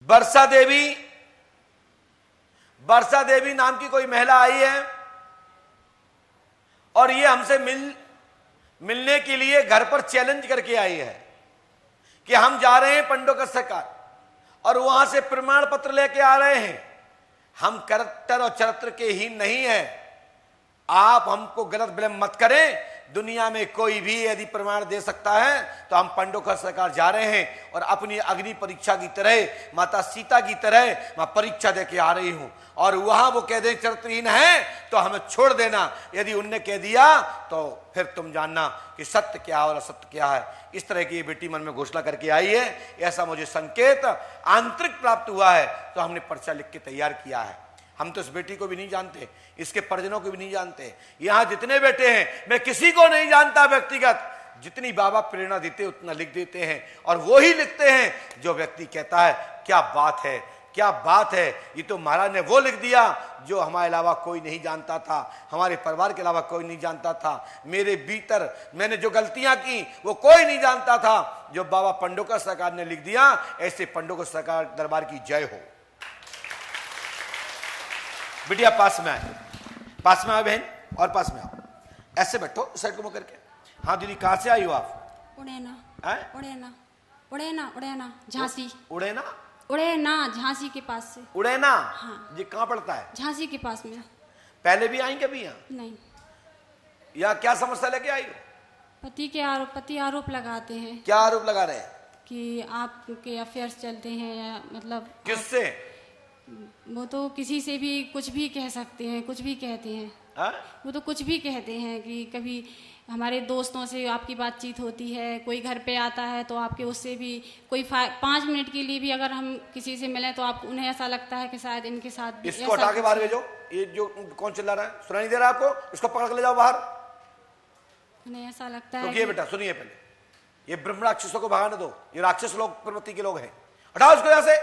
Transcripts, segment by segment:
वर्षा देवी नाम की कोई महिला आई है और ये हमसे मिलने के लिए घर पर चैलेंज करके आई है कि हम जा रहे हैं पंडोकर सरकार और वहां से प्रमाण पत्र लेके आ रहे हैं। हम करैक्टर और चरित्र के हीन नहीं है, आप हमको गलत ब्लेम मत करें। दुनिया में कोई भी यदि प्रमाण दे सकता है तो हम पंडोकर सरकार जा रहे हैं और अपनी अग्नि परीक्षा की तरह, माता सीता की तरह मैं परीक्षा देके आ रही हूं। और वहां वो कह दे चरित्रहीन है तो हमें छोड़ देना, यदि उनने कह दिया तो फिर तुम जानना कि सत्य क्या और असत्य क्या है। इस तरह की ये बेटी मन में घोषणा करके आई है, ऐसा मुझे संकेत आंतरिक प्राप्त हुआ है, तो हमने पर्चा लिख के तैयार किया है। हम तो इस बेटी को भी नहीं जानते, इसके परिजनों को भी नहीं जानते, यहां जितने बेटे हैं मैं किसी को नहीं जानता व्यक्तिगत। जितनी बाबा प्रेरणा देते उतना लिख देते हैं और वो ही लिखते हैं जो व्यक्ति कहता है क्या बात है, क्या बात है। ये तो महाराज ने वो लिख दिया जो हमारे अलावा कोई नहीं जानता था, हमारे परिवार के अलावा कोई नहीं जानता था। मेरे भीतर मैंने जो गलतियां की वो कोई नहीं जानता था, जो बाबा पंडोकर सरकार ने लिख दिया। ऐसे पंडोकर सरकार दरबार की जय हो। बिटिया पास में आए, पास में आओ बहन, और पास में आओ, ऐसे बैठो साइड को मुंह करके। हाँ दीदी, कहां से आई हो आप? उड़ेना, उड़ेना, उड़ेना, उड़ेना, झांसी। उड़ेना, उड़ेना, झांसी के पास से। उड़ेना? हाँ। ये कहां पड़ता है? झांसी के पास में। पहले भी आई कभी यहाँ? नहीं। यहाँ क्या समस्या लेके आई हो? पति आरोप लगाते हैं। क्या आरोप लगा रहे हैं? कि आपके अफेयर्स चलते हैं, या मतलब किससे? वो तो किसी से भी कुछ भी कह सकते हैं, कुछ भी कहते हैं। हा? वो तो कुछ भी कहते हैं कि कभी हमारे दोस्तों से आपकी बातचीत होती है, कोई घर पे आता है तो आपके उससे भी कोई 5 मिनट के लिए भी अगर हम किसी से मिलें तो आप उन्हें ऐसा लगता है कि शायद इनके साथ भी। इसको हटा के बाहर भेजो। ये जो कौन चिल्ला रहा है, सुनाई दे रहा है आपको? इसको पकड़ के ले जाओ बाहर। उन्हें ऐसा लगता है। रुकिए बेटा, सुनिए पहले, ये ब्रह्म राक्षसों को भगाने दो। ये राक्षस लोग प्रवृत्ति के लोग हैं, हटाओ इसको यहां से।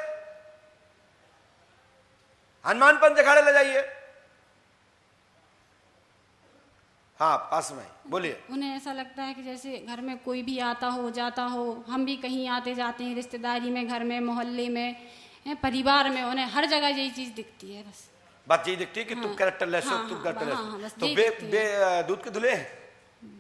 हनुमान पंच अखाड़े ले जाइए। हाँ पास में बोलिए। उन्हें ऐसा लगता है कि जैसे घर में कोई भी आता हो जाता हो, हम भी कहीं आते जाते हैं, रिश्तेदारी में, घर में, मोहल्ले में, परिवार में, उन्हें हर जगह यही चीज दिखती है। बस बात यही दिखती है कि तुम कैरेक्टरलेस हो, तुम कैरेक्टरलेस। तो दूध के धुले हैं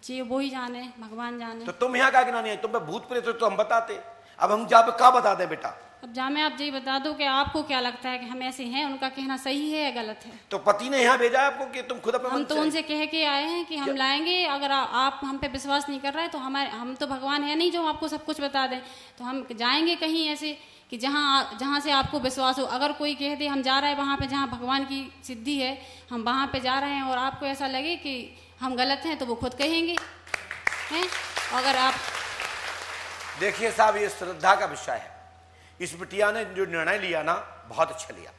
जी, वो ही जाने, भगवान जाने। तो तुम यहाँ का नहीं है, तुम पे भूत प्रेत तो हम बताते। अब हम जहाँ पे क्या बताते हैं बेटा? अब जामे आप यही बता दो कि आपको क्या लगता है कि हम ऐसे हैं, उनका कहना सही है या गलत है? तो पति ने यहाँ भेजा आपको कि तुम खुद अपने हम तो उनसे कह के आए हैं कि हम लाएंगे। अगर आप हम पे विश्वास नहीं कर रहे तो हम तो भगवान है नहीं जो आपको सब कुछ बता दें। तो हम जाएंगे कहीं ऐसे कि जहाँ से आपको विश्वास हो। अगर कोई कह दे हम जा रहे हैं वहाँ पे जहाँ भगवान की सिद्धि है, हम वहाँ पे जा रहे हैं, और आपको ऐसा लगे कि हम गलत हैं तो वो खुद कहेंगे हैं। अगर आप देखिए साहब, ये श्रद्धा का विषय है। इस बिटिया ने जो निर्णय लिया ना, बहुत अच्छा लिया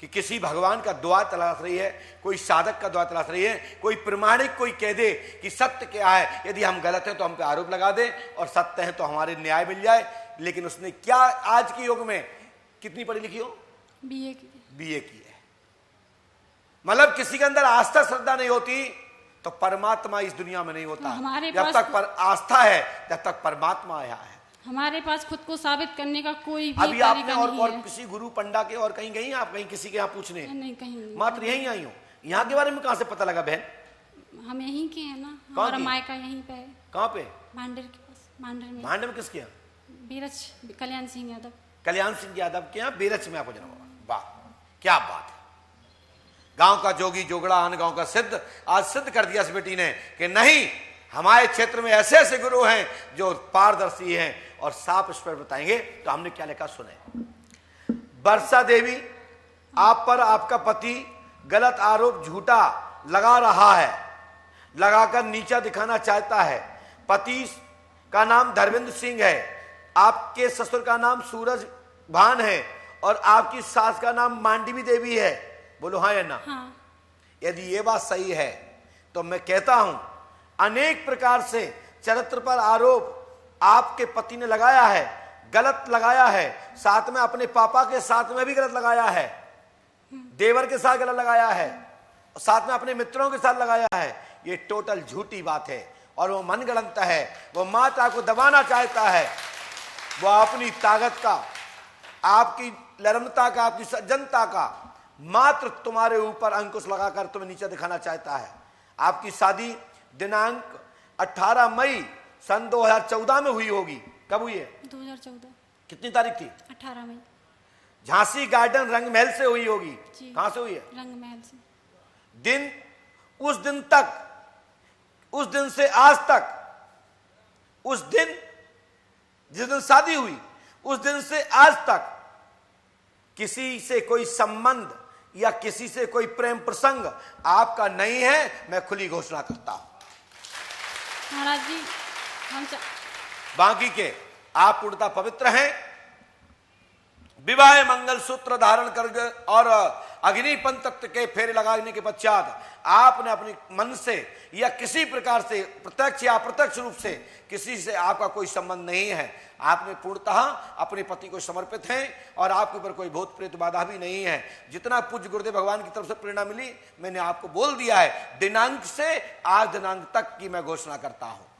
कि किसी भगवान का द्वार तलाश रही है, कोई साधक का द्वार तलाश रही है, कोई प्रमाणिक कोई कह दे कि सत्य क्या है। यदि हम गलत हैं तो हम पे आरोप लगा दे, और सत्य है तो हमारे न्याय मिल जाए। लेकिन उसने क्या, आज के युग में कितनी पढ़ी लिखी हो? बीए की है। मतलब किसी के अंदर आस्था श्रद्धा नहीं होती तो परमात्मा इस दुनिया में नहीं होता। जब तक पर आस्था है तब तक परमात्मा यहाँ है। हमारे पास खुद को साबित करने का कोई भी अभी आपने और है। किसी गुरु पंडा के और कहीं गई आप? कहीं किसी के यहाँ पूछने? नहीं, कहीं मात्र यहीं आई हो। यहाँ के बारे में कहाँ से पता लगा बहन? हम यहीं के हैं ना, हमारा मायका यहीं पे है। कहाँ पे? भांडर के पास। भांडर में किसके यहाँ? बीरच, कल्याण सिंह यादव। कल्याण सिंह यादव के यहाँ बीरच में आपको जना। वाह क्या बात है। गांव का जोगी जोगड़ा आन गांव का सिद्ध, आज सिद्ध कर दिया इस बेटी ने कि नहीं, हमारे क्षेत्र में ऐसे ऐसे गुरु हैं जो पारदर्शी हैं और साफ इस पर बताएंगे। तो हमने क्या लिखा सुने। वर्षा देवी, आप पर आपका पति गलत आरोप झूठा लगा रहा है, लगाकर नीचा दिखाना चाहता है। पति का नाम धर्मेंद्र सिंह है, आपके ससुर का नाम सूरज भान है, और आपकी सास का नाम मांडवी देवी है। बोलो हाँ या ना? हाँ। यदि ये बात सही है तो मैं कहता हूं अनेक प्रकार से चरित्र पर आरोप आपके पति ने लगाया है, गलत लगाया है। साथ में अपने पापा के साथ में भी गलत लगाया है, देवर के साथ गलत लगाया है, साथ में अपने मित्रों के साथ लगाया है। ये टोटल झूठी बात है और वो मनगढ़ंत है। वो माता को दबाना चाहता है, वो अपनी ताकत का आपकी नम्रता का, आपकी सज्जनता का मात्र तुम्हारे ऊपर अंकुश लगाकर तुम्हें नीचे दिखाना चाहता है। आपकी शादी दिनांक 18 मई सन 2014 में हुई होगी। कब हुई है? 2014। कितनी तारीख थी? 18 मई। झांसी गार्डन रंग महल से हुई होगी। जी। कहां से हुई है? रंग महल से। दिन, उस दिन तक, उस दिन से आज तक, उस दिन जिस दिन शादी हुई उस दिन से आज तक किसी से कोई संबंध या किसी से कोई प्रेम प्रसंग आपका नहीं है, मैं खुली घोषणा करता हूं। महाराज जी हम बाकी के आप पूर्णतः पवित्र हैं। विवाह मंगल सूत्र धारण कर और अग्निपंथ तत्व के फेरे लगाने के पश्चात आपने अपने मन से या किसी प्रकार से प्रत्यक्ष या अप्रत्यक्ष रूप से किसी से आपका कोई संबंध नहीं है। आपने पूर्णतः अपने पति को समर्पित हैं और आपके ऊपर कोई भूत प्रेत बाधा भी नहीं है। जितना पूज्य गुरुदेव भगवान की तरफ से प्रेरणा मिली मैंने आपको बोल दिया है। दिनांक से आज दिनांक तक की मैं घोषणा करता हूं।